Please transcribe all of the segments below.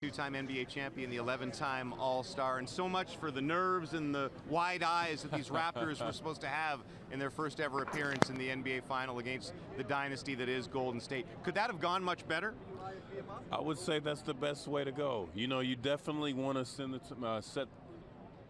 Two-time NBA champion, the 11-time All-Star, and so much for the nerves and the wide eyes that these Raptors were supposed to have in their first ever appearance in the NBA Final against the dynasty that is Golden State. Could that have gone much better? I would say that's the best way to go. You know, you definitely want to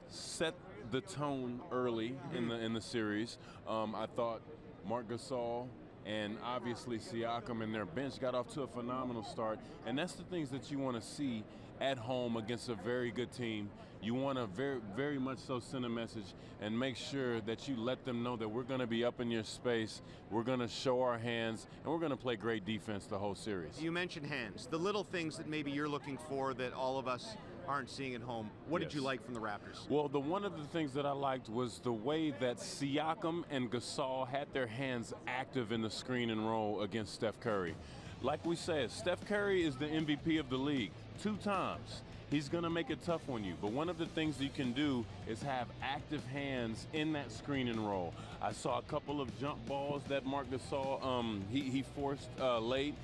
set the tone early in the series. I thought Marc Gasol and obviously Siakam and their bench got off to a phenomenal start. And that's the things that you want to see at home against a very good team. You want to very much so send a message and make sure that you let them know that we're going to be up in your space, we're going to show our hands, and we're going to play great defense the whole series. You mentioned hands, the little things that maybe you're looking for that all of us aren't seeing at home. What did you like from the Raptors? Well, one of the things that I liked was the way that Siakam and Gasol had their hands active in the screen and roll against Steph Curry. Like we said, Steph Curry is the MVP of the league 2 times. He's going to make it tough on you. But one of the things you can do is have active hands in that screen and roll. I saw a couple of jump balls that Marc Gasol he forced late.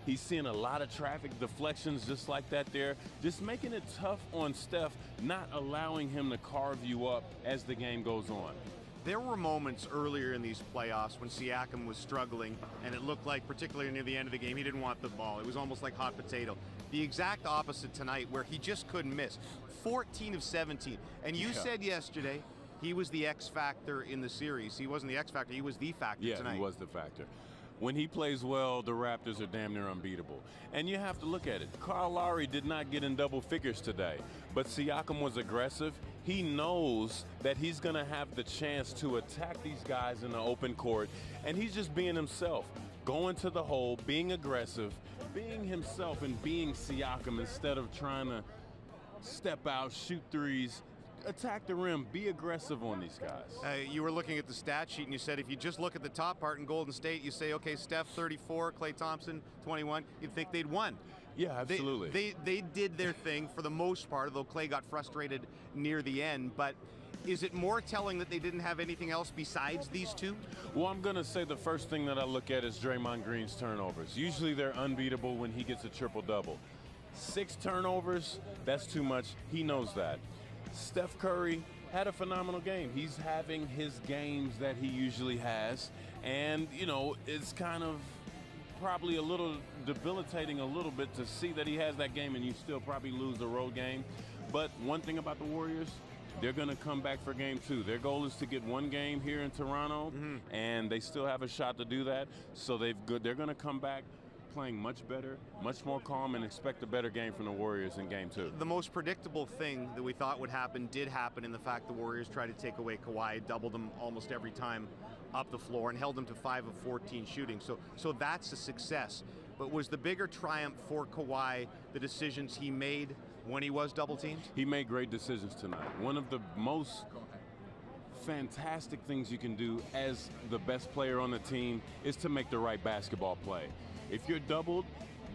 He's seeing a lot of traffic deflections just like that there, just making it tough on Steph, not allowing him to carve you up as the game goes on. There were moments earlier in these playoffs when Siakam was struggling, and it looked like, particularly near the end of the game, he didn't want the ball. It was almost like hot potato. The exact opposite tonight, where he just couldn't miss. 14 of 17. And you said yesterday he was the X factor in the series. He wasn't the X factor, he was the factor tonight. Yeah, he was the factor. When he plays well, the Raptors are damn near unbeatable. And you have to look at it. Kyle Lowry did not get in double figures today, but Siakam was aggressive. He knows that he's going to have the chance to attack these guys in the open court, and he's just being himself, going to the hole, being aggressive, being himself and being Siakam instead of trying to step out, shoot threes. Attack the rim, be aggressive on these guys. You were looking at the stat sheet and you said if you just look at the top part in Golden State, you say, okay, Steph 34, Klay Thompson 21, you'd think they'd won. Yeah, absolutely. They did their thing for the most part, although Klay got frustrated near the end. But is it more telling that they didn't have anything else besides these two? Well, I'm going to say the first thing that I look at is Draymond Green's turnovers. Usually they're unbeatable when he gets a triple-double. 6 turnovers, that's too much. He knows that. Steph Curry had a phenomenal game. He's having his games that he usually has. And, you know, it's kind of probably a little debilitating a little bit to see that he has that game and you still probably lose the road game. But one thing about the Warriors, they're going to come back for game 2. Their goal is to get 1 game here in Toronto, and they still have a shot to do that. So they're going to come back playing much better, much more calm, and expect a better game from the Warriors in game 2. The most predictable thing that we thought would happen did happen in the fact the Warriors tried to take away Kawhi, doubled him almost every time up the floor, and held him to 5 of 14 shooting. So that's a success. But was the bigger triumph for Kawhi the decisions he made when he was double teamed? He made great decisions tonight. One of the most fantastic things you can do as the best player on the team is to make the right basketball play. If you're doubled,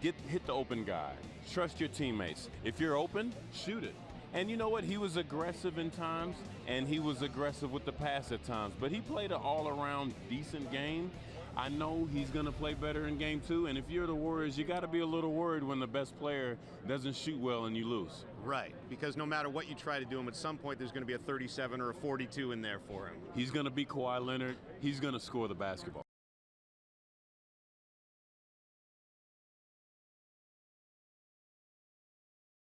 hit the open guy. Trust your teammates. If you're open, shoot it. And you know what? He was aggressive in times, and he was aggressive with the pass at times. But he played an all-around decent game. I know he's going to play better in game 2. And if you're the Warriors, you got to be a little worried when the best player doesn't shoot well and you lose. Right, because no matter what you try to do him, at some point there's going to be a 37 or a 42 in there for him. He's going to be Kawhi Leonard. He's going to score the basketball.